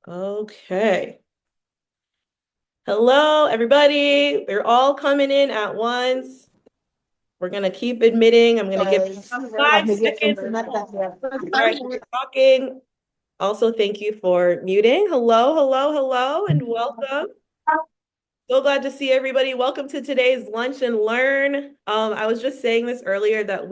Okay. Hello, everybody. They're all coming in at once. We're going to keep admitting. I'm going to give 5 seconds before I start talking. Also, thank you for muting. Hello, hello, hello, and welcome. So glad to see everybody. Welcome to today's Lunch and Learn. I was just saying this earlier that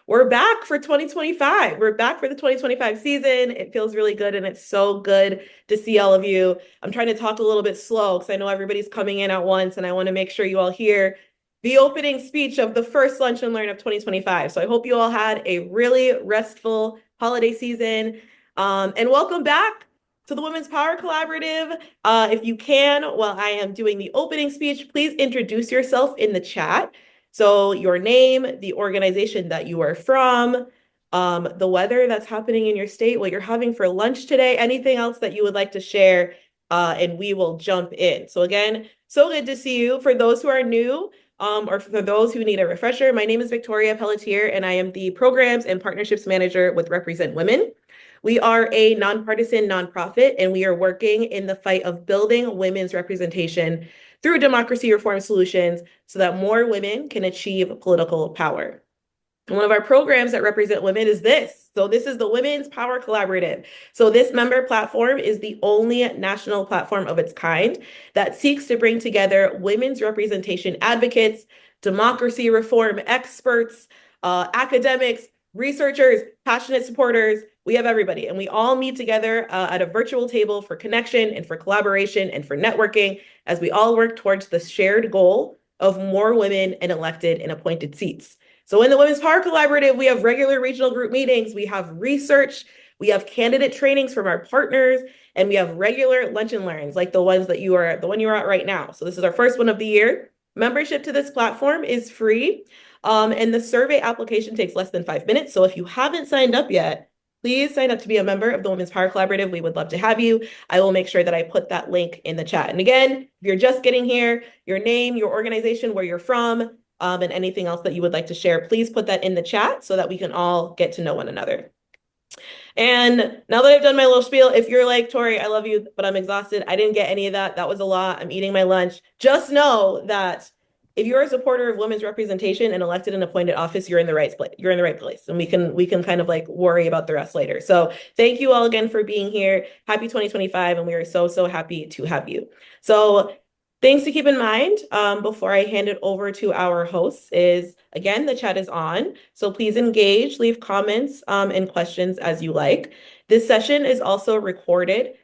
we're back for 2025. We're back for the 2025 season. It feels really good, and it's so good to see all of you. I'm trying to talk a little bit slow because I know everybody's coming in at once, and I want to make sure you all hear the opening speech of the first Lunch and Learn of 2025. So I hope you all had a really restful holiday season. And welcome back to the Women's Power Collaborative. If you can, while I am doing the opening speech, please introduce yourself in the chat. So your name, the organization that you are from, the weather that's happening in your state, what you're having for lunch today, anything else that you would like to share, and we will jump in. So again, so good to see you. For those who are new, or for those who need a refresher, my name is Victoria Pelletier, and I am the Programs and Partnerships Manager with Represent Women. We are a nonpartisan nonprofit, and we are working in the fight of building women's representation through democracy reform solutions so that more women can achieve political power. One of our programs that represent women is this. So this is the Women's Power Collaborative. So this member platform is the only national platform of its kind that seeks to bring together women's representation advocates, democracy reform experts, academics, researchers, passionate supporters. We have everybody, and we all meet together at a virtual table for connection and for collaboration and for networking as we all work towards the shared goal of more women in elected and appointed seats. So in the Women's Power Collaborative, we have regular regional group meetings, we have research, we have candidate trainings from our partners, and we have regular lunch and learns like the one you're at right now. So this is our first one of the year. Membership to this platform is free, and the survey application takes less than 5 minutes. So if you haven't signed up yet, please sign up to be a member of the Women's Power Collaborative. We would love to have you. I will make sure that I put that link in the chat. And again, if you're just getting here, your name, your organization, where you're from, and anything else that you would like to share, please put that in the chat so that we can all get to know one another. And now that I've done my little spiel, if you're like, Tori, I love you, but I'm exhausted, I didn't get any of that. That was a lot. I'm eating my lunch. Just know that if you're a supporter of women's representation and elected and appointed office, you're in the right place. You're in the right place. And we can kind of like worry about the rest later. So thank you all again for being here. Happy 2025. And we are so, so happy to have you. So things to keep in mind before I hand it over to our hosts is, again, the chat is on. So please engage, leave comments and questions as you like. This session is also recorded.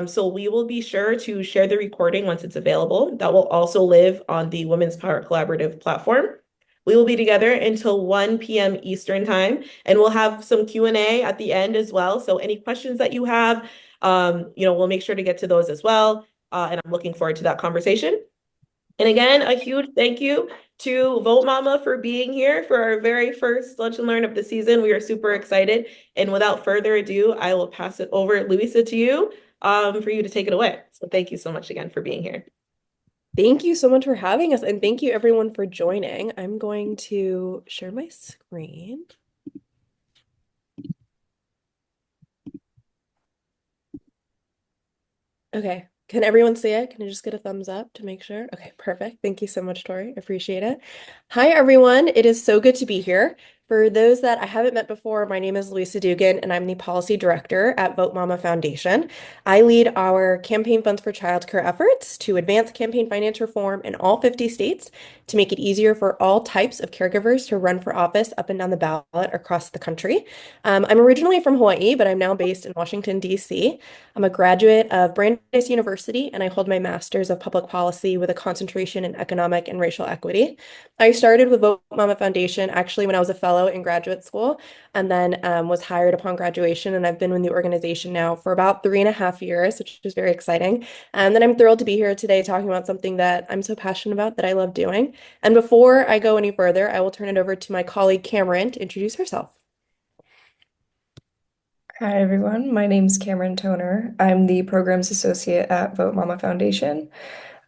So we will be sure to share the recording once it's available. That will also live on the Women's Power Collaborative platform. We will be together until 1 p.m. Eastern time, and we'll have some Q&A at the end as well. So any questions that you have, we'll make sure to get to those as well. And I'm looking forward to that conversation. And again, a huge thank you to VoteMama for being here for our very first Lunch and Learn of the season. We are super excited. And without further ado, I will pass it over, Louisa, to you for you to take it away. So thank you so much again for being here. Thank you so much for having us, and thank you everyone for joining. I'm going to share my screen. Okay, can everyone see it? Can I just get a thumbs up to make sure? Okay, perfect. Thank you so much, Tori. Appreciate it. Hi, everyone. It is so good to be here. For those that I haven't met before, my name is Louisa Duggan, and I'm the Policy Director at VoteMama Foundation. I lead our campaign funds for childcare efforts to advance campaign finance reform in all 50 states to make it easier for all types of caregivers to run for office up and down the ballot across the country. I'm originally from Hawaii, but I'm now based in Washington, D.C. I'm a graduate of Brandeis University, and I hold my master's of public policy with a concentration in economic and racial equity. I started with VoteMama Foundation actually when I was a fellow in graduate school, and then was hired upon graduation, and I've been in the organization now for about 3.5 years, which is very exciting. And then I'm thrilled to be here today talking about something that I'm so passionate about, that I love doing. And before I go any further, I will turn it over to my colleague Cameron to introduce herself. Hi, everyone. My name's Cameron Toner. I'm the Programs Associate at VoteMama Foundation.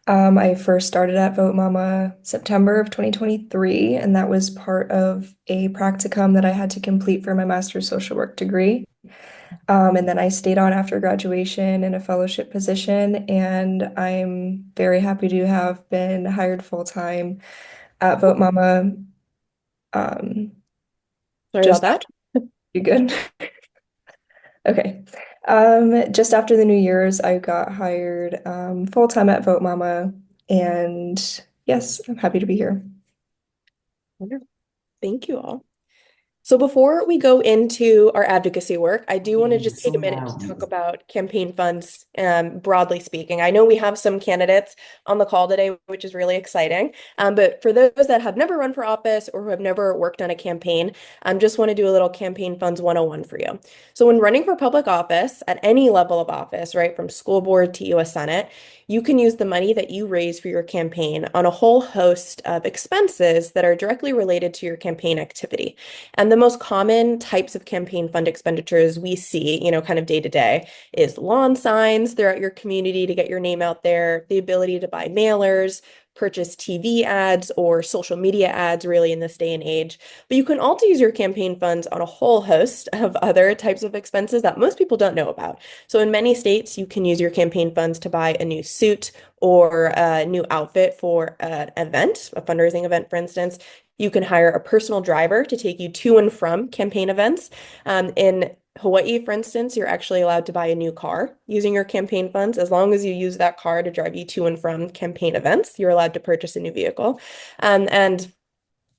I first started at VoteMama September of 2023, and that was part of a practicum that I had to complete for my master's social work degree. And then I stayed on after graduation in a fellowship position, and I'm very happy to have been hired full-time at VoteMama. Um, Sorry about just that. you good? Okay. Just after the New Year's, I got hired full-time at VoteMama, and yes, I'm happy to be here. Wonderful. Thank you all. So before we go into our advocacy work, I do want to just take a minute to talk about campaign funds, broadly speaking. I know we have some candidates on the call today, which is really exciting. But for those that have never run for office or who have never worked on a campaign, I just want to do a little campaign funds 101 for you. So when running for public office at any level of office, right, from school board to US Senate, you can use the money that you raise for your campaign on a whole host of expenses that are directly related to your campaign activity. And the most common types of campaign fund expenditures we see, kind of day to day, is lawn signs throughout your community to get your name out there, the ability to buy mailers, purchase TV ads or social media ads, really, in this day and age. But you can also use your campaign funds on a whole host of other types of expenses that most people don't know about. So in many states, you can use your campaign funds to buy a new suit or a new outfit for an event, a fundraising event, for instance. You can hire a personal driver to take you to and from campaign events. In Hawaii, for instance, you're actually allowed to buy a new car using your campaign funds. As long as you use that car to drive you to and from campaign events, you're allowed to purchase a new vehicle. And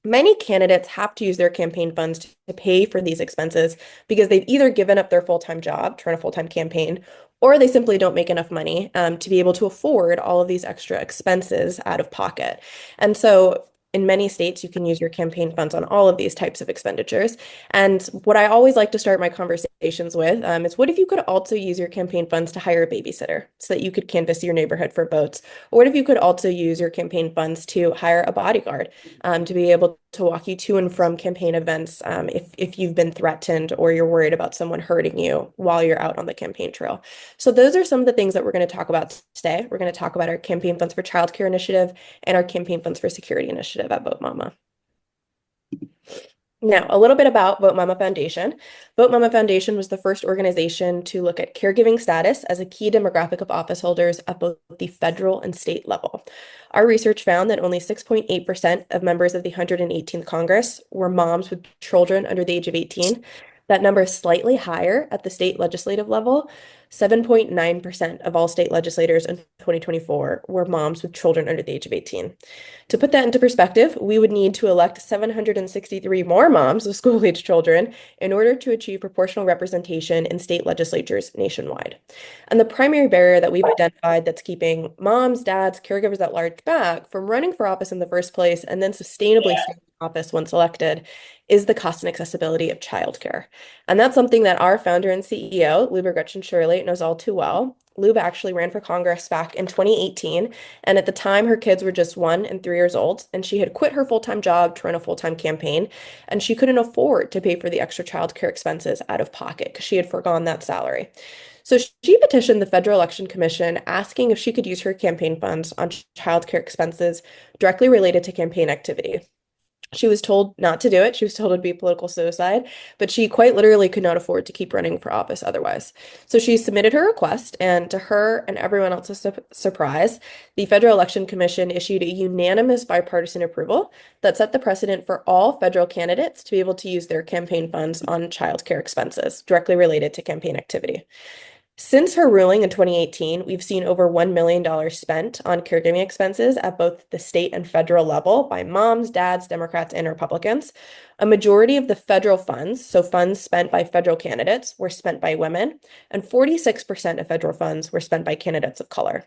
many candidates have to use their campaign funds to pay for these expenses because they've either given up their full-time job to run a full-time campaign, or they simply don't make enough money to be able to afford all of these extra expenses out of pocket. And so in many states, you can use your campaign funds on all of these types of expenditures. And what I always like to start my conversations with is what if you could also use your campaign funds to hire a babysitter so that you could canvass your neighborhood for votes? Or what if you could also use your campaign funds to hire a bodyguard to be able to walk you to and from campaign events if you've been threatened or you're worried about someone hurting you while you're out on the campaign trail? So those are some of the things that we're going to talk about today. We're going to talk about our campaign funds for childcare initiative and our campaign funds for security initiative at VoteMama. Now, a little bit about VoteMama Foundation. VoteMama Foundation was the first organization to look at caregiving status as a key demographic of office holders at both the federal and state level. Our research found that only 6.8% of members of the 118th Congress were moms with children under the age of 18. That number is slightly higher at the state legislative level. 7.9% of all state legislators in 2024 were moms with children under the age of 18. To put that into perspective, we would need to elect 763 more moms with school-age children in order to achieve proportional representation in state legislatures nationwide. And the primary barrier that we've identified that's keeping moms, dads, caregivers at large back from running for office in the first place and then sustainably staying in office once elected is the cost and accessibility of childcare. And that's something that our founder and CEO, Luba Gretchen Shirley, knows all too well. Luba actually ran for Congress back in 2018, and at the time, her kids were just 1 and 3 years old, and she had quit her full-time job to run a full-time campaign, and she couldn't afford to pay for the extra childcare expenses out of pocket because she had forgone that salary. So she petitioned the Federal Election Commission asking if she could use her campaign funds on childcare expenses directly related to campaign activity. She was told not to do it. She was told it'd be political suicide, but she quite literally could not afford to keep running for office otherwise. So she submitted her request, and to her and everyone else's surprise, the Federal Election Commission issued a unanimous bipartisan approval that set the precedent for all federal candidates to be able to use their campaign funds on childcare expenses directly related to campaign activity. Since her ruling in 2018, we've seen over $1 million spent on caregiving expenses at both the state and federal level by moms, dads, Democrats, and Republicans. A majority of the federal funds, so funds spent by federal candidates, were spent by women, and 46% of federal funds were spent by candidates of color.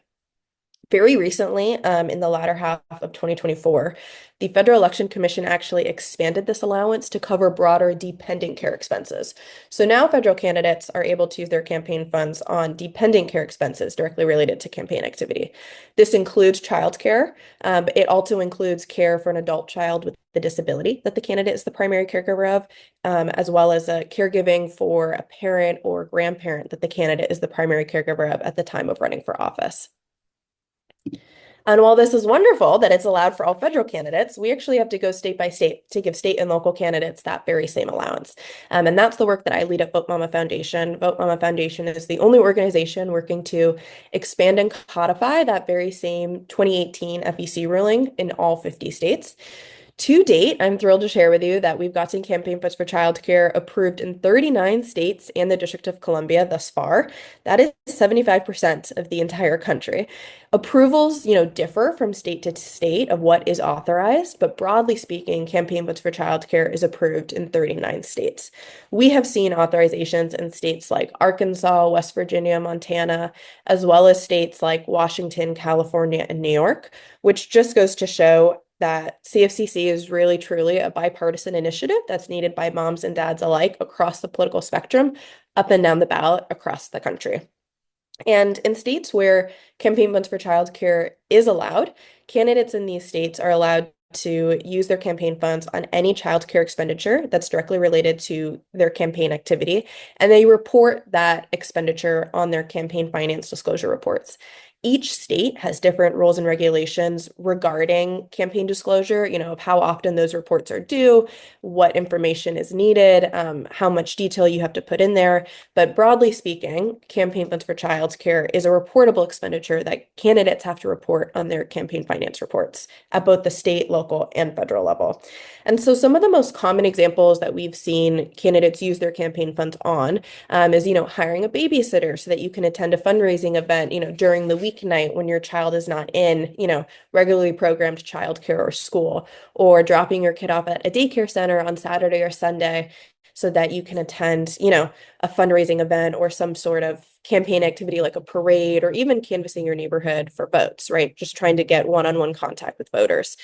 Very recently, in the latter half of 2024, the Federal Election Commission actually expanded this allowance to cover broader dependent care expenses. So now federal candidates are able to use their campaign funds on dependent care expenses directly related to campaign activity. This includes childcare. It also includes care for an adult child with the disability that the candidate is the primary caregiver of, as well as caregiving for a parent or grandparent that the candidate is the primary caregiver of at the time of running for office. And while this is wonderful that it's allowed for all federal candidates, we actually have to go state by state to give state and local candidates that very same allowance. And that's the work that I lead at VoteMama Foundation. VoteMama Foundation is the only organization working to expand and codify that very same 2018 FEC ruling in all 50 states. To date, I'm thrilled to share with you that we've gotten campaign funds for childcare approved in 39 states and the District of Columbia thus far. That is 75% of the entire country. Approvals, differ from state to state of what is authorized, but broadly speaking, campaign funds for childcare is approved in 39 states. We have seen authorizations in states like Arkansas, West Virginia, Montana, as well as states like Washington, California, and New York, which just goes to show that CFCC is really truly a bipartisan initiative that's needed by moms and dads alike across the political spectrum, up and down the ballot across the country. And in states where campaign funds for childcare is allowed, candidates in these states are allowed to use their campaign funds on any childcare expenditure that's directly related to their campaign activity, and they report that expenditure on their campaign finance disclosure reports. Each state has different rules and regulations regarding campaign disclosure, of how often those reports are due, what information is needed, how much detail you have to put in there. But broadly speaking, campaign funds for childcare is a reportable expenditure that candidates have to report on their campaign finance reports at both the state, local, and federal level. And so some of the most common examples that we've seen candidates use their campaign funds on is, hiring a babysitter so that you can attend a fundraising event, during the weeknight when your child is not in, regularly programmed childcare or school, or dropping your kid off at a daycare center on Saturday or Sunday so that you can attend, a fundraising event or some sort of campaign activity like a parade or even canvassing your neighborhood for votes, right? Just trying to get one-on-one contact with voters.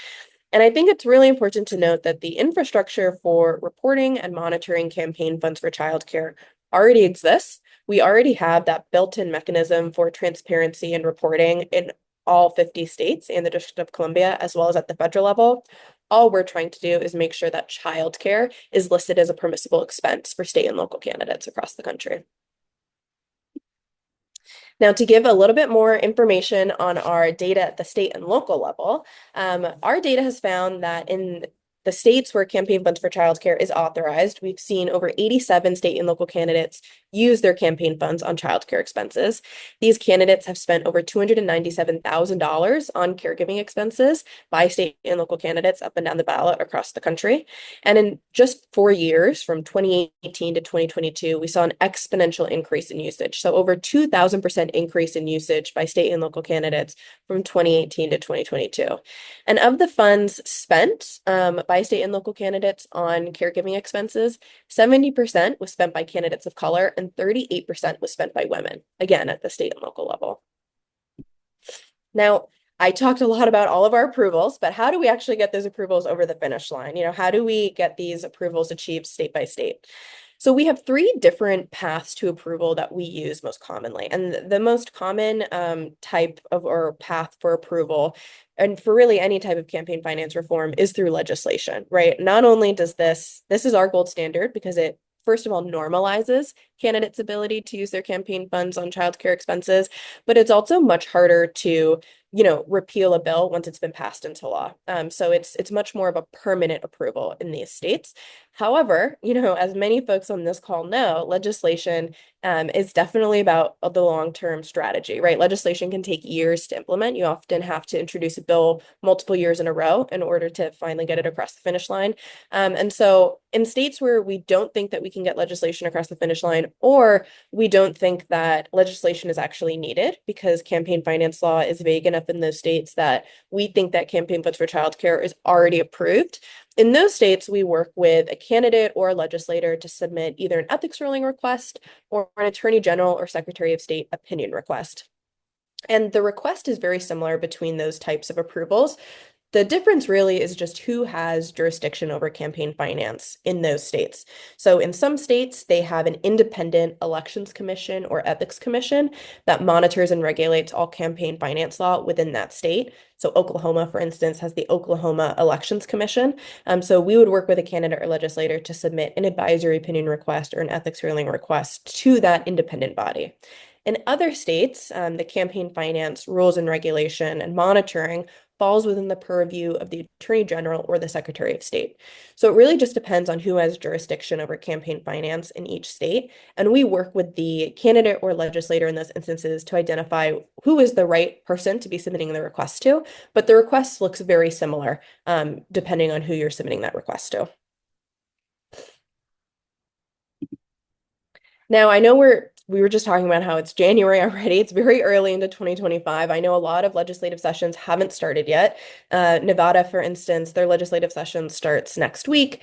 And I think it's really important to note that the infrastructure for reporting and monitoring campaign funds for childcare already exists. We already have that built-in mechanism for transparency and reporting in all 50 states and the District of Columbia, as well as at the federal level. All we're trying to do is make sure that childcare is listed as a permissible expense for state and local candidates across the country. Now, to give a little bit more information on our data at the state and local level, our data has found that in the states where campaign funds for childcare is authorized, we've seen over 87 state and local candidates use their campaign funds on childcare expenses. These candidates have spent over $297,000 on caregiving expenses by state and local candidates up and down the ballot across the country. And in just 4 years, from 2018 to 2022, we saw an exponential increase in usage. So over 2,000% increase in usage by state and local candidates from 2018 to 2022. And of the funds spent by state and local candidates on caregiving expenses, 70% was spent by candidates of color and 38% was spent by women, again, at the state and local level. Now, I talked a lot about all of our approvals, but how do we actually get those approvals over the finish line? How do we get these approvals achieved state by state? So we have 3 different paths to approval that we use most commonly. And the most common type of or path for approval, and for really any type of campaign finance reform, is through legislation, right? Not only does this is our gold standard because it, first of all, normalizes candidates' ability to use their campaign funds on childcare expenses, but it's also much harder to repeal a bill once it's been passed into law. So it's much more of a permanent approval in these states. However, as many folks on this call know, legislation is definitely about the long-term strategy, right? Legislation can take years to implement. You often have to introduce a bill multiple years in a row in order to finally get it across the finish line. And so in states where we don't think that we can get legislation across the finish line, or we don't think that legislation is actually needed because campaign finance law is vague enough in those states that we think that campaign funds for childcare is already approved. In those states, we work with a candidate or a legislator to submit either an ethics ruling request or an attorney general or secretary of state opinion request. And the request is very similar between those types of approvals. The difference really is just who has jurisdiction over campaign finance in those states. So in some states, they have an independent elections commission or ethics commission that monitors and regulates all campaign finance law within that state. So Oklahoma, for instance, has the Oklahoma Elections Commission. So we would work with a candidate or legislator to submit an advisory opinion request or an ethics ruling request to that independent body. In other states, the campaign finance rules and regulation and monitoring falls within the purview of the Attorney General or the Secretary of State. So it really just depends on who has jurisdiction over campaign finance in each state. And we work with the candidate or legislator in those instances to identify who is the right person to be submitting the request to. But the request looks very similar, depending on who you're submitting that request to. Now, I know we were just talking about how it's January already. It's very early into 2025. I know a lot of legislative sessions haven't started yet. Nevada, for instance, their legislative session starts next week.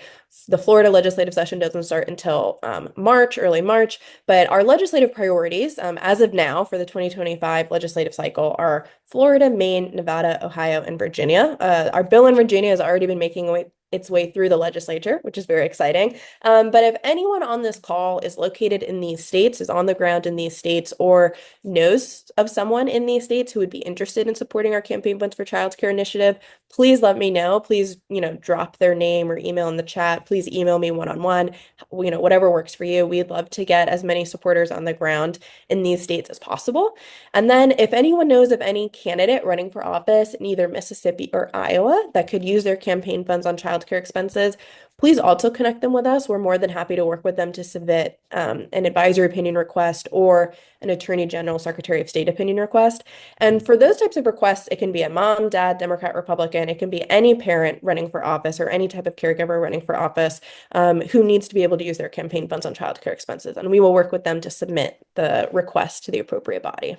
The Florida legislative session doesn't start until March, early March. But our legislative priorities, as of now for the 2025 legislative cycle, are Florida, Maine, Nevada, Ohio, and Virginia. Our bill in Virginia has already been making its way through the legislature, which is very exciting. But if anyone on this call is located in these states, is on the ground in these states, or knows of someone in these states who would be interested in supporting our Campaign Funds for Childcare initiative, please let me know. Please, drop their name or email in the chat. Please email me one-on-one, whatever works for you. We'd love to get as many supporters on the ground in these states as possible. And then if anyone knows of any candidate running for office in either Mississippi or Iowa that could use their campaign funds on childcare expenses, please also connect them with us. We're more than happy to work with them to submit an advisory opinion request or an Attorney General, Secretary of State opinion request. And for those types of requests, it can be a mom, dad, Democrat, Republican. It can be any parent running for office or any type of caregiver running for office who needs to be able to use their campaign funds on childcare expenses. And we will work with them to submit the request to the appropriate body.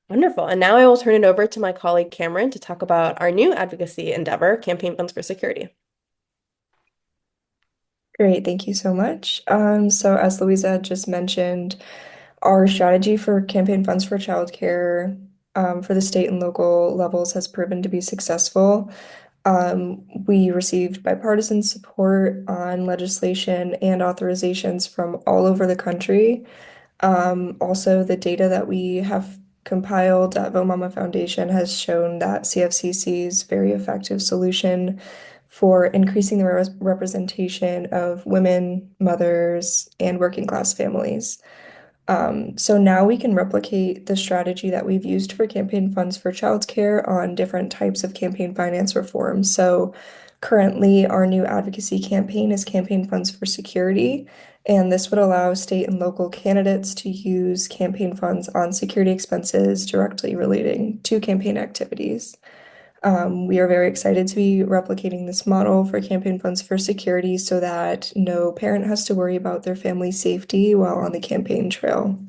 Wonderful. And now I will turn it over to my colleague Cameron to talk about our new advocacy endeavor, Campaign Funds for Security. Great, thank you so much. So as Louisa just mentioned, our strategy for campaign funds for childcare for the state and local levels has proven to be successful. We received bipartisan support on legislation and authorizations from all over the country. Also, the data that we have compiled at VoteMama Foundation has shown that CFCC's very effective solution for increasing the representation of women, mothers, and working class families. So now we can replicate the strategy that we've used for campaign funds for childcare on different types of campaign finance reform. So currently, our new advocacy campaign is Campaign Funds for Security, and this would allow state and local candidates to use campaign funds on security expenses directly relating to campaign activities. We are very excited to be replicating this model for campaign funds for security so that no parent has to worry about their family's safety while on the campaign trail.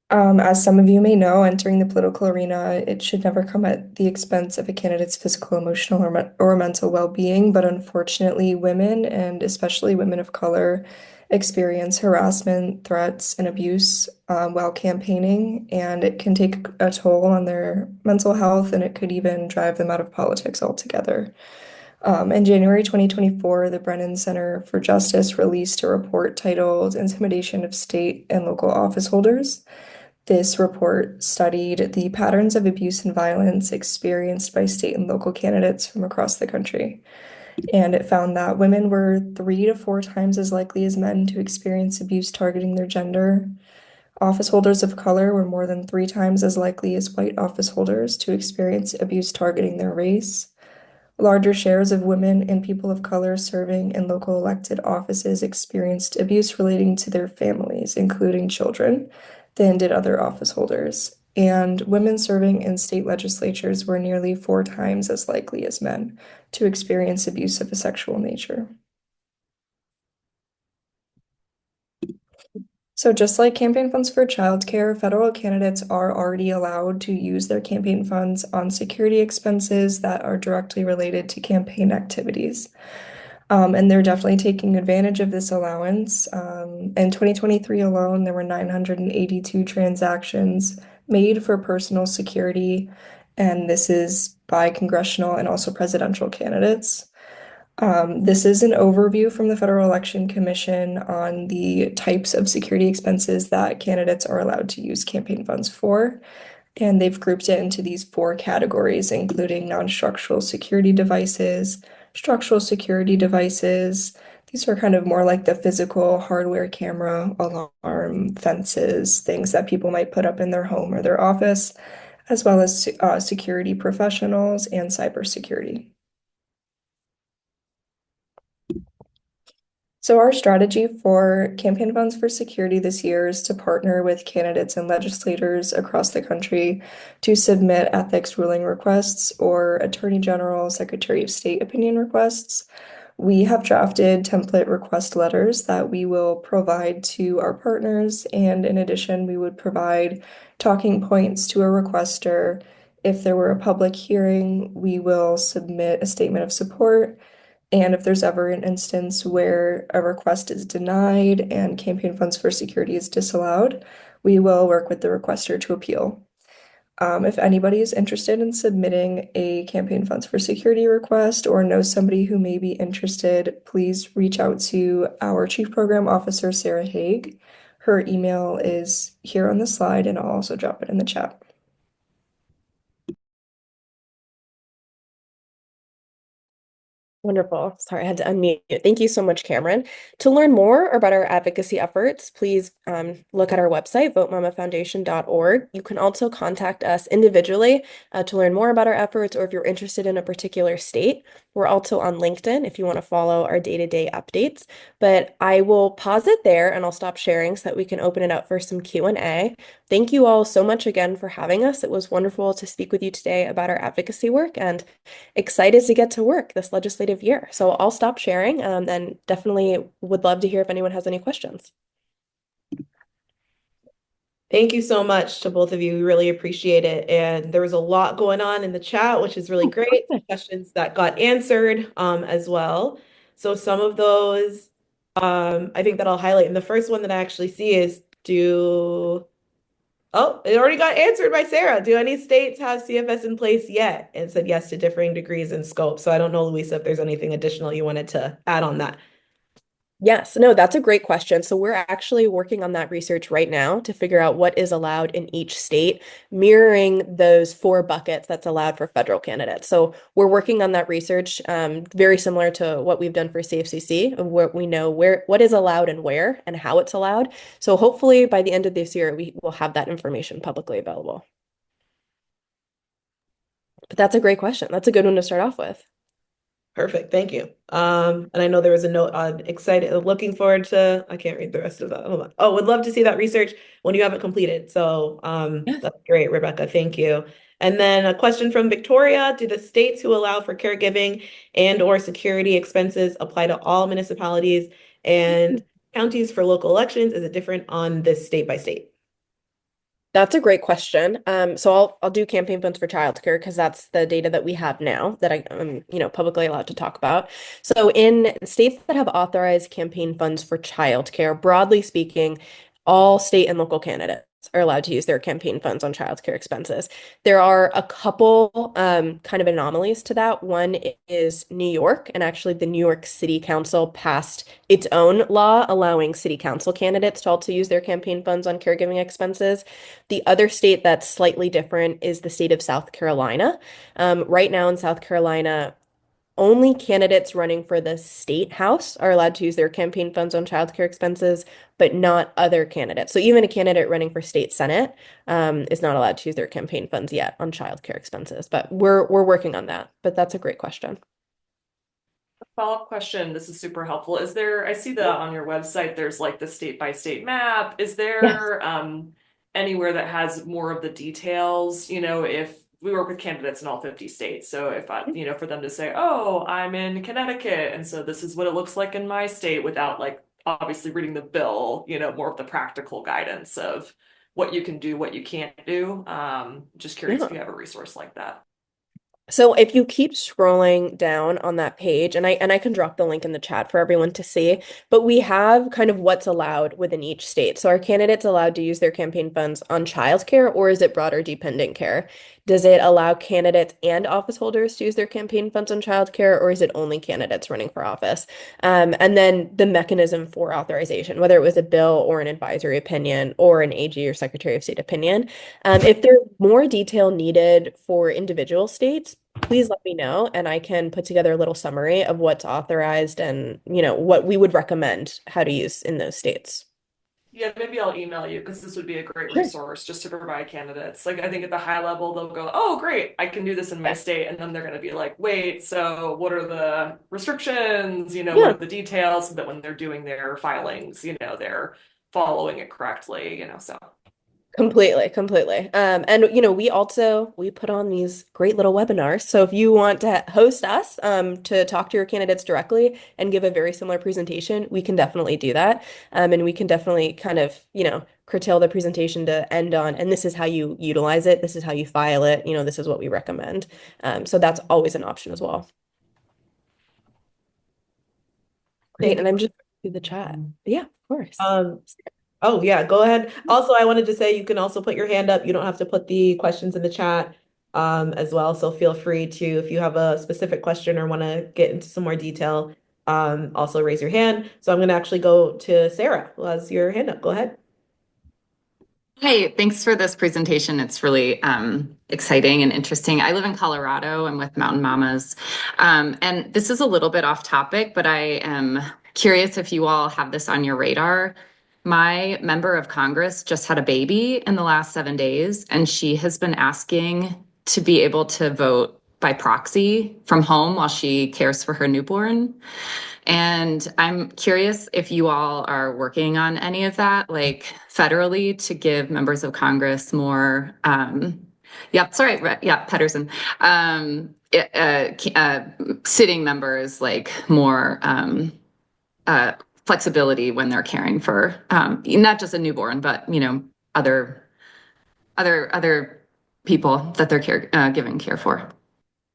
As some of you may know, entering the political arena, it should never come at the expense of a candidate's physical, emotional, or mental well-being. But unfortunately, women, and especially women of color, experience harassment, threats, and abuse while campaigning, and it can take a toll on their mental health, and it could even drive them out of politics altogether. In January 2024, the Brennan Center for Justice released a report titled Intimidation of State and Local Office Holders. This report studied the patterns of abuse and violence experienced by state and local candidates from across the country. And it found that women were 3 to 4 times as likely as men to experience abuse targeting their gender. Office holders of color were more than 3 times as likely as white office holders to experience abuse targeting their race. Larger shares of women and people of color serving in local elected offices experienced abuse relating to their families, including children, than did other office holders. And women serving in state legislatures were nearly 4 times as likely as men to experience abuse of a sexual nature. So just like campaign funds for childcare, federal candidates are already allowed to use their campaign funds on security expenses that are directly related to campaign activities. And they're definitely taking advantage of this allowance. In 2023 alone, there were 982 transactions made for personal security, and this is by congressional and also presidential candidates. This is an overview from the Federal Election Commission on the types of security expenses that candidates are allowed to use campaign funds for. And they've grouped it into these 4 categories, including non-structural security devices, structural security devices, These are kind of more like the physical hardware camera, alarm, fences, things that people might put up in their home or their office, as well as security professionals and cybersecurity. So our strategy for campaign funds for security this year is to partner with candidates and legislators across the country to submit ethics ruling requests or Attorney General, Secretary of State opinion requests. We have drafted template request letters that we will provide to our partners, and in addition, we would provide talking points to a requester. If there were a public hearing, we will submit a statement of support. And if there's ever an instance where a request is denied and campaign funds for security is disallowed, we will work with the requester to appeal. If anybody is interested in submitting a campaign funds for security request or knows somebody who may be interested, please reach out to our Chief Program Officer, Sarah Haig. Her email is here on the slide, and I'll also drop it in the chat. Wonderful. Sorry, I had to unmute. Thank you so much, Cameron. To learn more about our advocacy efforts, please look at our website, votemamafoundation.org. You can also contact us individually to learn more about our efforts, or if you're interested in a particular state. We're also on LinkedIn if you want to follow our day-to-day updates. But I will pause it there and I'll stop sharing so that we can open it up for some Q&A. Thank you all so much again for having us. It was wonderful to speak with you today about our advocacy work, and excited to get to work this legislative year. So I'll stop sharing and definitely would love to hear if anyone has any questions. Thank you so much to both of you. We really appreciate it. And there was a lot going on in the chat, which is really great. Some questions that got answered as well. So some of those I think that I'll highlight. And the first one that I actually see is oh, it already got answered by Sarah. Do any states have CFS in place yet? And said yes to differing degrees and scope. So I don't know, Louisa, if there's anything additional you wanted to add on that. Yes, no, that's a great question. So we're actually working on that research right now to figure out what is allowed in each state, mirroring those 4 buckets that's allowed for federal candidates. So we're working on that research, very similar to what we've done for CFCC, of where we know what is allowed and where and how it's allowed. So hopefully by the end of this year, we will have that information publicly available. But that's a great question. That's a good one to start off with. Perfect. Thank you. And I know there was a note on excited, looking forward to, I can't read the rest of that. Hold on. Oh, would love to see that research when you have it completed. So Yes. that's great, Rebecca. Thank you. And then a question from Victoria: do the states who allow for caregiving and or security expenses apply to all municipalities and counties for local elections? Is it different on this state by state? That's a great question. So I'll do campaign funds for childcare because that's the data that we have now that I'm publicly allowed to talk about. So in states that have authorized campaign funds for childcare, broadly speaking, all state and local candidates are allowed to use their campaign funds on childcare expenses. There are a couple kind of anomalies to that. One is New York, and actually the New York City Council passed its own law allowing city council candidates to also use their campaign funds on caregiving expenses. The other state that's slightly different is the state of South Carolina. Right now in South Carolina, only candidates running for the state house are allowed to use their campaign funds on childcare expenses, but not other candidates. So even a candidate running for state senate is not allowed to use their campaign funds yet on childcare expenses. But we're working on that. But that's a great question. Follow-up question. This is super helpful. Is there, I see that on your website, there's like the state by state map. Is there anywhere that has more of the details? If we work with candidates in all 50 states. So if I, for them to say, oh, I'm in Connecticut, and so this is what it looks like in my state without like obviously reading the bill, more of the practical guidance of what you can do, what you can't do. Just curious if you have a resource like that. So if you keep scrolling down on that page, and I can drop the link in the chat for everyone to see, but we have kind of what's allowed within each state. So are candidates allowed to use their campaign funds on childcare, or is it broader dependent care? Does it allow candidates and office holders to use their campaign funds on childcare, or is it only candidates running for office? And then the mechanism for authorization, whether it was a bill or an advisory opinion or an AG or Secretary of State opinion. If there's more detail needed for individual states, please let me know and I can put together a little summary of what's authorized and, what we would recommend how to use in those states. Yeah, maybe I'll email you because this would be a great Sure. resource just to provide candidates. Like, I think at the high level, they'll go, oh, great, I can do this in my Yeah. state. And then they're going to be like, wait, so what are the restrictions? What Yeah. are the details so that when they're doing their filings, they're following it correctly, so. Completely, completely. And we put on these great little webinars. So if you want to host us, to talk to your candidates directly and give a very similar presentation, we can definitely do that. And we can definitely kind of, curtail the presentation to end on, and this is how you utilize it, this is how you file it, this is what we recommend. So that's always an option as well. Great. Thank And you. I'm just through the chat. Yeah, of course. Oh yeah, go ahead. Also, I wanted to say you can also put your hand up. You don't have to put the questions in the chat as well. So feel free to, if you have a specific question or want to get into some more detail, also raise your hand. So I'm going to actually go to Sarah, who has your hand up. Go ahead. Hey, thanks for this presentation. It's really exciting and interesting. I live in Colorado. I'm with Mountain Mamas. And this is a little bit off topic, but I am curious if you all have this on your radar. My member of Congress just had a baby in the last 7 days, and she has been asking to be able to vote by proxy from home while she cares for her newborn. And I'm curious if you all are working on any of that, like federally, to give members of Congress more, Pedersen, sitting members like more flexibility when they're caring for not just a newborn, but other people that they're giving care for.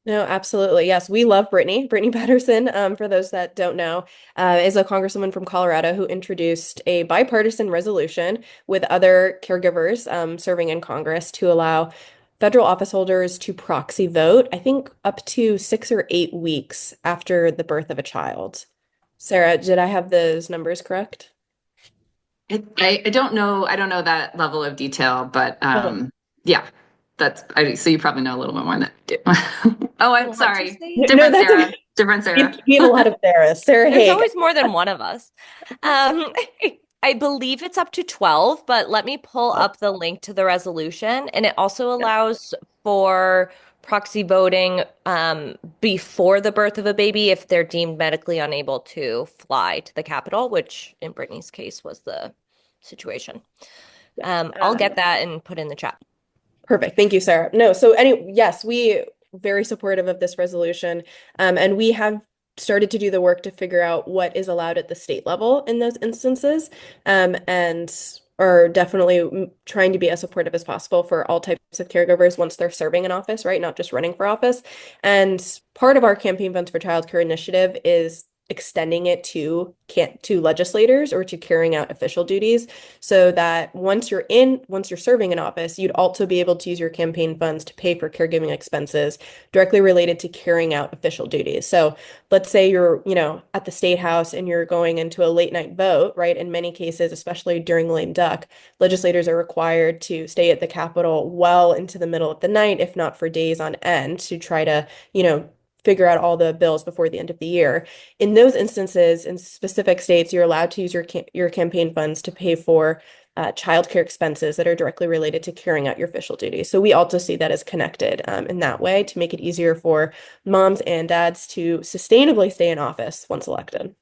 No, absolutely. Yes, we love Brittany. Brittany Patterson, for those that don't know, is a congresswoman from Colorado who introduced a bipartisan resolution with other caregivers serving in Congress to allow federal office holders to proxy vote, I think up to 6 or 8 weeks after the birth of a child. Sarah, did I have those numbers correct? I don't know. I don't know that level of detail, but Oh. yeah, so you probably know a little bit more than I do. Oh, I'm sorry. No, Different that's Sarah. okay. Different Sarah. We have a lot of Sarahs. Sarah There's Haig. always more than one of us. Um, I believe it's up to 12, but let me pull up the link to the resolution. And it also allows for proxy voting before the birth of a baby if they're deemed medically unable to fly to the Capitol, which in Brittany's case was the situation. I'll get that and put in the chat. Perfect. Thank you, Sarah. No, yes, we very supportive of this resolution. And we have started to do the work to figure out what is allowed at the state level in those instances. And are definitely trying to be as supportive as possible for all types of caregivers once they're serving in office, right? Not just running for office. And part of our Campaign Funds for Childcare initiative is extending it to legislators or to carrying out official duties so that once you're serving in office, you'd also be able to use your campaign funds to pay for caregiving expenses directly related to carrying out official duties. So let's say you're, at the state house and you're going into a late night vote, right? In many cases, especially during lame duck, legislators are required to stay at the Capitol well into the middle of the night, if not for days on end, to try to, figure out all the bills before the end of the year. In those instances, in specific states, you're allowed to use your campaign funds to pay for childcare expenses that are directly related to carrying out your official duties. So we also see that as connected in that way to make it easier for moms and dads to sustainably stay in office once elected.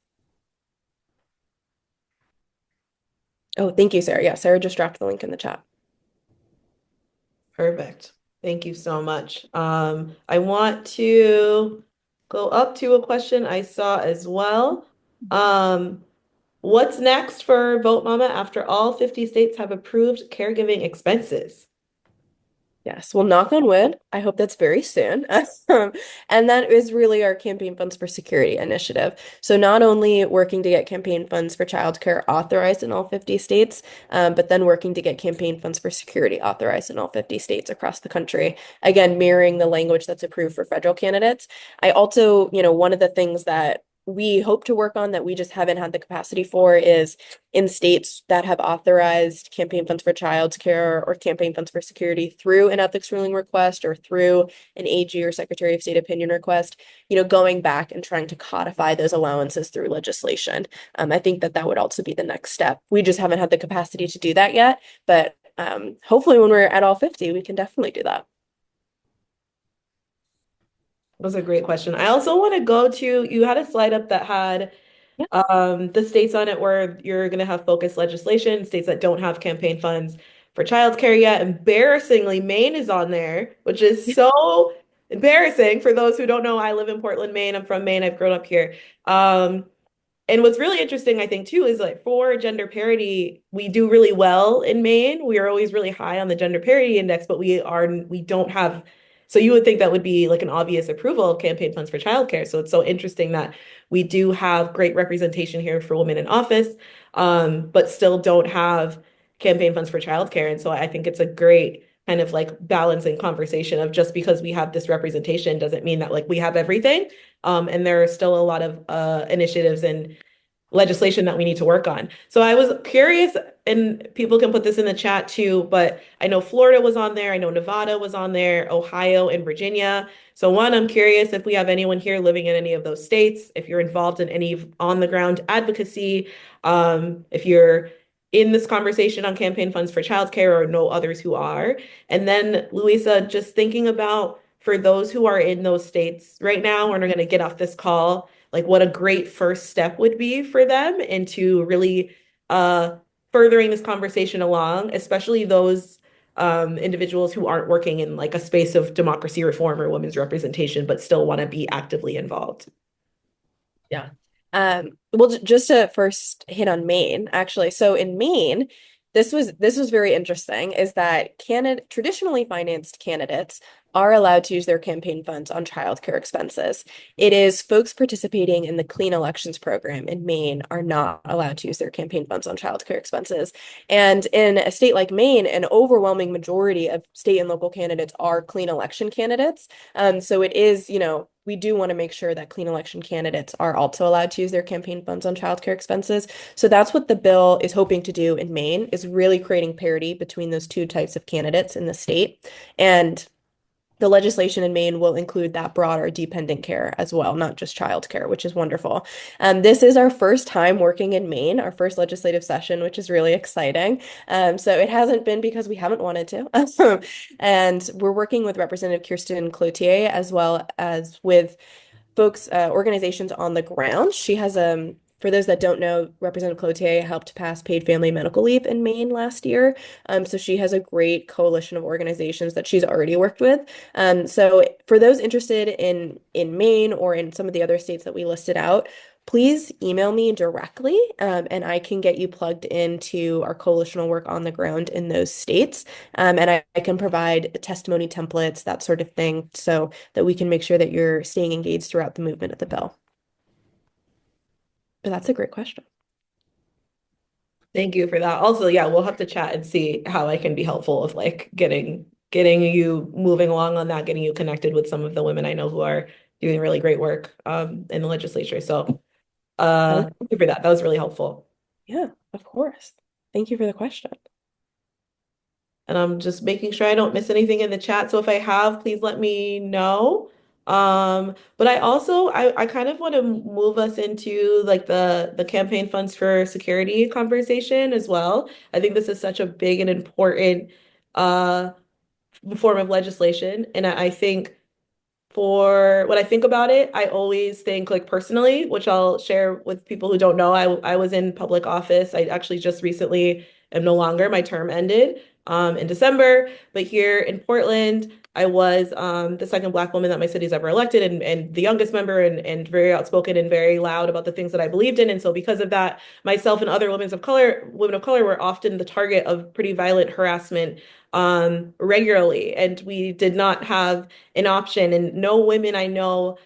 Oh, thank you, Sarah. Yeah, Sarah just dropped the link in the chat. Perfect. Thank you so much. I want to go up to a question I saw as well. What's next for VoteMama after all 50 states have approved caregiving expenses? Yes, well, knock on wood. I hope that's very soon. And that is really our Campaign Funds for Security initiative. So not only working to get campaign funds for childcare authorized in all 50 states, but then working to get campaign funds for security authorized in all 50 states across the country. Again, mirroring the language that's approved for federal candidates. I also, one of the things that we hope to work on that we just haven't had the capacity for is in states that have authorized campaign funds for childcare or campaign funds for security through an ethics ruling request or through an AG or Secretary of State opinion request, going back and trying to codify those allowances through legislation. I think that that would also be the next step. We just haven't had the capacity to do that yet, but hopefully when we're at all 50, we can definitely do that. That was a great question. I also want to go to, you had a slide up that had the states on it where you're going to have focused legislation, states that don't have campaign funds for childcare yet. Embarrassingly, Maine is on there, which is so embarrassing. For those who don't know, I live in Portland, Maine. I'm from Maine. I've grown up here. And what's really interesting, I think, too, is like for gender parity, we do really well in Maine. We are always really high on the gender parity index, but we don't have, so you would think that would be like an obvious approval of campaign funds for childcare. So it's so interesting that we do have great representation here for women in office, but still don't have campaign funds for childcare. And so I think it's a great kind of like balancing conversation of just because we have this representation doesn't mean that like we have everything. And there are still a lot of initiatives and legislation that we need to work on. So I was curious, and people can put this in the chat too, but I know Florida was on there. I know Nevada was on there, Ohio and Virginia. So one, I'm curious if we have anyone here living in any of those states, if you're involved in any on the ground advocacy, if you're in this conversation on campaign funds for childcare or know others who are. And then Louisa, just thinking about for those who are in those states right now and are going to get off this call, like what a great first step would be for them into really furthering this conversation along, especially those individuals who aren't working in like a space of democracy reform or women's representation, but still want to be actively involved. Yeah. Well, just to first hit on Maine, actually. So in Maine, this was very interesting, is that traditionally financed candidates are allowed to use their campaign funds on childcare expenses. It is folks participating in the Clean Elections program in Maine are not allowed to use their campaign funds on childcare expenses. And in a state like Maine, an overwhelming majority of state and local candidates are clean election candidates. So it is, we do want to make sure that clean election candidates are also allowed to use their campaign funds on childcare expenses. So that's what the bill is hoping to do in Maine, is really creating parity between those two types of candidates in the state. And the legislation in Maine will include that broader dependent care as well, not just childcare, which is wonderful. This is our first time working in Maine, our first legislative session, which is really exciting. So it hasn't been because we haven't wanted to. And we're working with Representative Kirsten Cloutier as well as with folks, organizations on the ground. She has for those that don't know, Representative Cloutier helped pass paid family medical leave in Maine last year. So she has a great coalition of organizations that she's already worked with. So for those interested in Maine or in some of the other states that we listed out, please email me directly, and I can get you plugged into our coalitional work on the ground in those states. And I can provide testimony templates, that sort of thing, so that we can make sure that you're staying engaged throughout the movement of the bill. But that's a great question. Thank you for that. Also, yeah, we'll have to chat and see how I can be helpful of like getting you moving along on that, getting you connected with some of the women I know who are doing really great work in the legislature. So thank you for that. That was really helpful. Yeah, of course. Thank you for the question. And I'm just making sure I don't miss anything in the chat. So if I have, please let me know. But I kind of want to move us into like the campaign funds for security conversation as well. I think this is such a big and important form of legislation. And I think for when I think about it, I always think like personally, which I'll share with people who don't know, I was in public office. I actually just recently am no longer. My term ended in December, but here in Portland, I was the second Black woman that my city's ever elected and the youngest member and very outspoken and very loud about the things that I believed in. And so because of that, myself and other women of color were often the target of pretty violent harassment regularly. And we did not have an option. And no women I know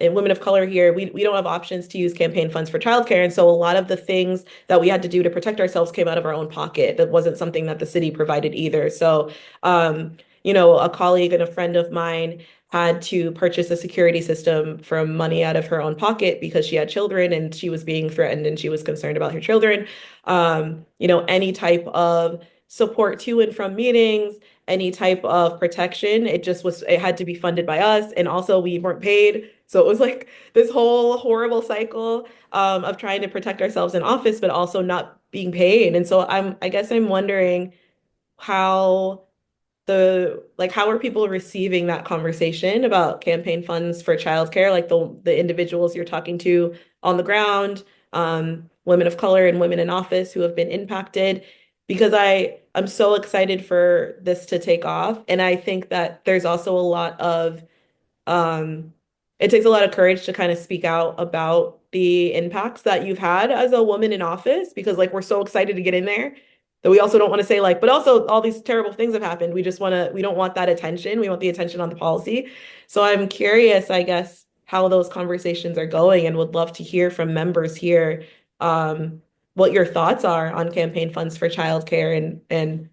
and women of color here, we don't have options to use campaign funds for childcare. And so a lot of the things that we had to do to protect ourselves came out of our own pocket. That wasn't something that the city provided either. So a colleague and a friend of mine had to purchase a security system from money out of her own pocket because she had children and she was being threatened and she was concerned about her children. Any type of support to and from meetings, any type of protection, it had to be funded by us. And also we weren't paid. So it was like this whole horrible cycle of trying to protect ourselves in office, but also not being paid. And so I guess I'm wondering how how are people receiving that conversation about campaign funds for childcare, like the individuals you're talking to on the ground, women of color and women in office who have been impacted, because I'm so excited for this to take off. And I think that there's also a lot of um, it takes a lot of courage to kind of speak out about the impacts that you've had as a woman in office because like we're so excited to get in there that we also don't want to say like, but also all these terrible things have happened. We don't want that attention. We want the attention on the policy. So I'm curious, I guess, how those conversations are going and would love to hear from members here what your thoughts are on campaign funds for childcare and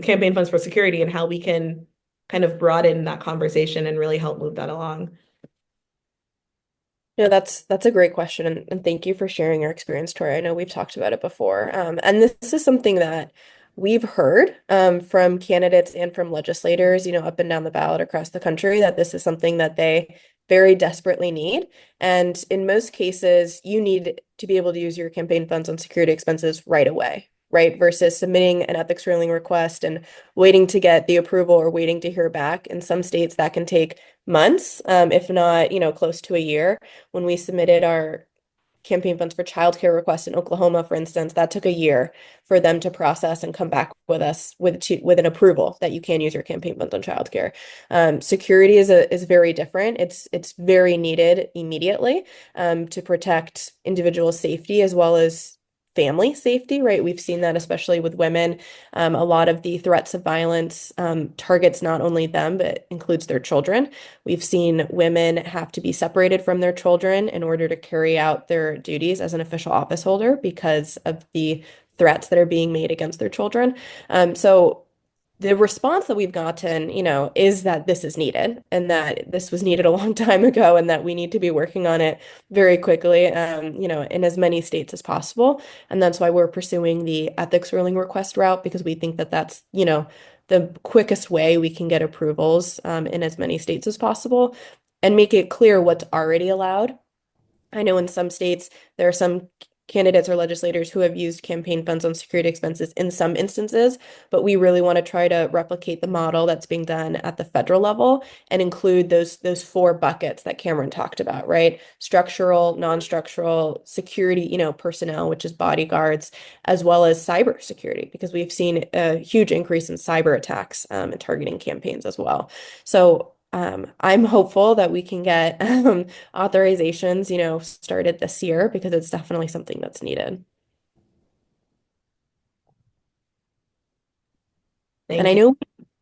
campaign funds for security and how we can kind of broaden that conversation and really help move that along. No, that's a great question, and thank you for sharing your experience, Tori. I know we've talked about it before, and this is something that we've heard from candidates and from legislators, up and down the ballot across the country, that this is something that they very desperately need. And in most cases, you need to be able to use your campaign funds on security expenses right away, right? Versus submitting an ethics ruling request and waiting to get the approval or waiting to hear back. In some states, that can take months, if not, close to a year. When we submitted our campaign funds for childcare requests in Oklahoma, for instance, that took a year for them to process and come back with us with an approval that you can use your campaign funds on childcare. Security is very different. It's very needed immediately to protect individual safety as well as family safety, right? We've seen that especially with women. A lot of the threats of violence targets not only them, but includes their children. We've seen women have to be separated from their children in order to carry out their duties as an official office holder because of the threats that are being made against their children. So the response that we've gotten, is that this is needed and that this was needed a long time ago and that we need to be working on it very quickly, in as many states as possible. And that's why we're pursuing the ethics ruling request route because we think that that's, the quickest way we can get approvals in as many states as possible and make it clear what's already allowed. I know in some states there are some candidates or legislators who have used campaign funds on security expenses in some instances, but we really want to try to replicate the model that's being done at the federal level and include those four buckets that Cameron talked about, right? Structural, non-structural, security, personnel, which is bodyguards, as well as cyber security, because we've seen a huge increase in cyber attacks and targeting campaigns as well. So I'm hopeful that we can get authorizations, started this year because it's definitely something that's needed. And Thank I you. know,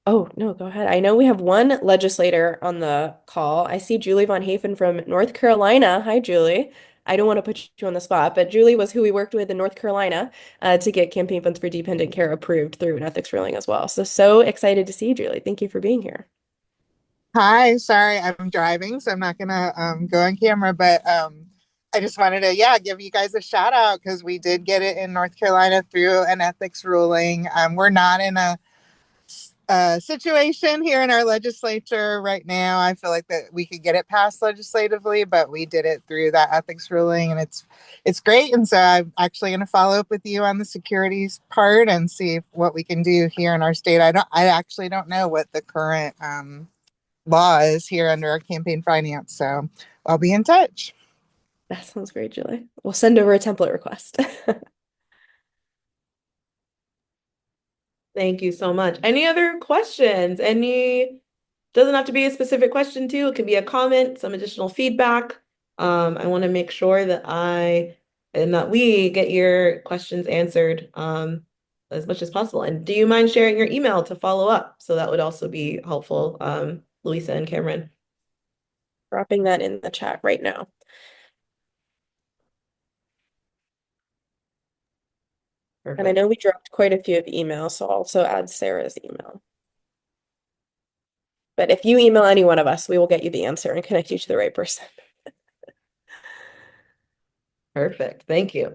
oh, no, go ahead. I know we have one legislator on the call. I see Julie Von Hafen from North Carolina. Hi, Julie. I don't want to put you on the spot, but Julie was who we worked with in North Carolina to get campaign funds for dependent care approved through an ethics ruling as well. So excited to see you, Julie. Thank you for being here. Hi, sorry, I'm driving, so I'm not gonna go on camera, but I just wanted to, yeah, give you guys a shout out because we did get it in North Carolina through an ethics ruling. We're not in a situation here in our legislature right now. I feel like that we could get it passed legislatively, but we did it through that ethics ruling, and it's great. And so I'm actually going to follow up with you on the securities part and see what we can do here in our state. I actually don't know what the current law is here under our campaign finance. So I'll be in touch. That sounds great, Julie. We'll send over a template request. Thank you so much. Any other questions? Doesn't have to be a specific question too. It can be a comment, some additional feedback. I want to make sure that we get your questions answered as much as possible. And do you mind sharing your email to follow up? So that would also be helpful, Louisa and Cameron. Dropping that in the chat right now. And I Perfect. know we dropped quite a few of emails, so I'll also add Sarah's email. But if you email any one of us, we will get you the answer and connect you to the right person. Perfect. Thank you.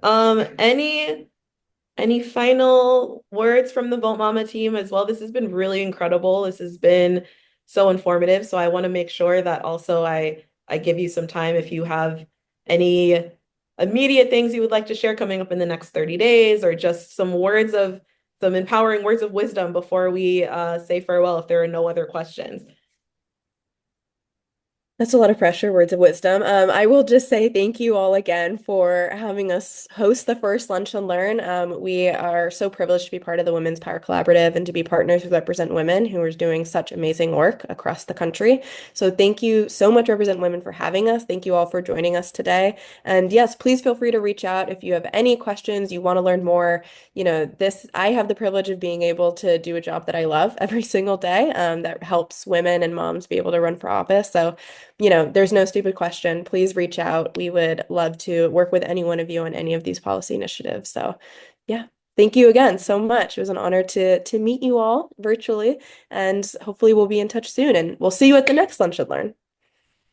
Any final words from the Vote Mama team as well? This has been really incredible. This has been so informative. So I want to make sure that also I give you some time if you have any immediate things you would like to share coming up in the next 30 days, or just some empowering words of wisdom before we say farewell if there are no other questions. That's a lot of pressure, words of wisdom. I will just say thank you all again for having us host the first Lunch and Learn. We are so privileged to be part of the Women's Power Collaborative and to be partners with Represent Women, who are doing such amazing work across the country. So thank you so much, Represent Women, for having us. Thank you all for joining us today. And yes, please feel free to reach out if you have any questions, you want to learn more. I have the privilege of being able to do a job that I love every single day, that helps women and moms be able to run for office. So there's no stupid question. Please reach out. We would love to work with any one of you on any of these policy initiatives. So yeah, thank you again so much. It was an honor to meet you all virtually, and hopefully we'll be in touch soon, and we'll see you at the next Lunch and Learn.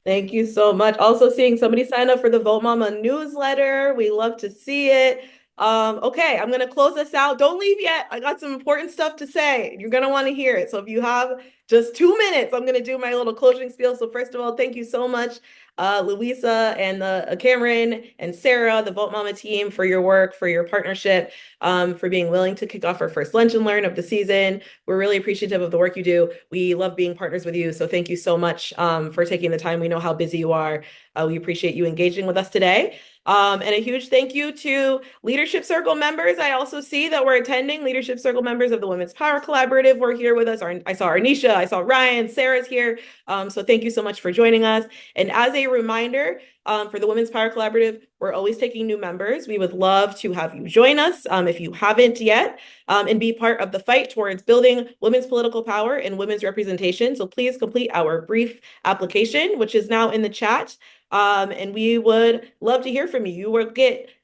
Thank you so much. Also seeing somebody sign up for the Vote Mama newsletter. We love to see it. Okay, I'm gonna close this out. Don't leave yet. I got some important stuff to say. You're gonna want to hear it. So if you have just 2 minutes, I'm gonna do my little closing spiel. So first of all, thank you so much, Louisa and Cameron and Sarah, the Vote Mama team, for your work, for your partnership, for being willing to kick off our first Lunch and Learn of the season. We're really appreciative of the work you do. We love being partners with you. So thank you so much for taking the time. We know how busy you are. We appreciate you engaging with us today. And a huge thank you to Leadership Circle members. I also see that we're attending. Leadership Circle members of the Women's Power Collaborative were here with us. I saw Arnisha, I saw Ryan, Sarah's here. So thank you so much for joining us. And as a reminder, for the Women's Power Collaborative, we're always taking new members. We would love to have you join us if you haven't yet, and be part of the fight towards building women's political power and women's representation. So please complete our brief application, which is now in the chat. And we would love to hear from you.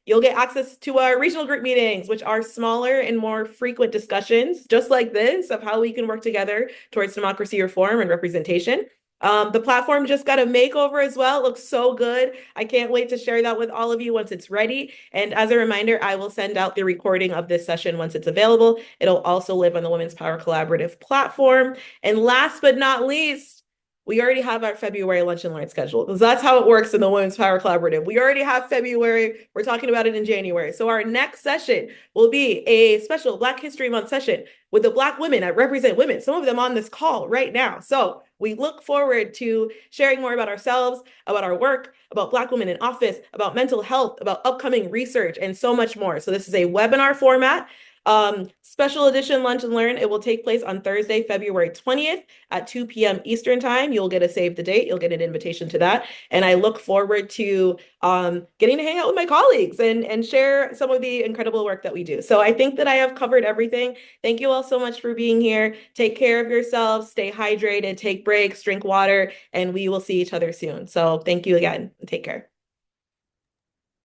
You'll get access to our regional group meetings, which are smaller and more frequent discussions, just like this, of how we can work together towards democracy reform and representation. The platform just got a makeover as well. It looks so good. I can't wait to share that with all of you once it's ready. And as a reminder, I will send out the recording of this session once it's available. It'll also live on the Women's Power Collaborative platform. And last but not least, we already have our February Lunch and Learn schedule, because that's how it works in the Women's Power Collaborative. We already have February. We're talking about it in January. So our next session will be a special Black History Month session with the Black women that represent women, some of them on this call right now. So we look forward to sharing more about ourselves, about our work, about Black women in office, about mental health, about upcoming research, and so much more. So this is a webinar format. Special edition Lunch and Learn. It will take place on Thursday, February 20th at 2 p.m. Eastern time. You'll get a save the date. You'll get an invitation to that. And I look forward to getting to hang out with my colleagues and share some of the incredible work that we do. So I think that I have covered everything. Thank you all so much for being here. Take care of yourselves, stay hydrated, take breaks, drink water, and we will see each other soon. So thank you again. Take care.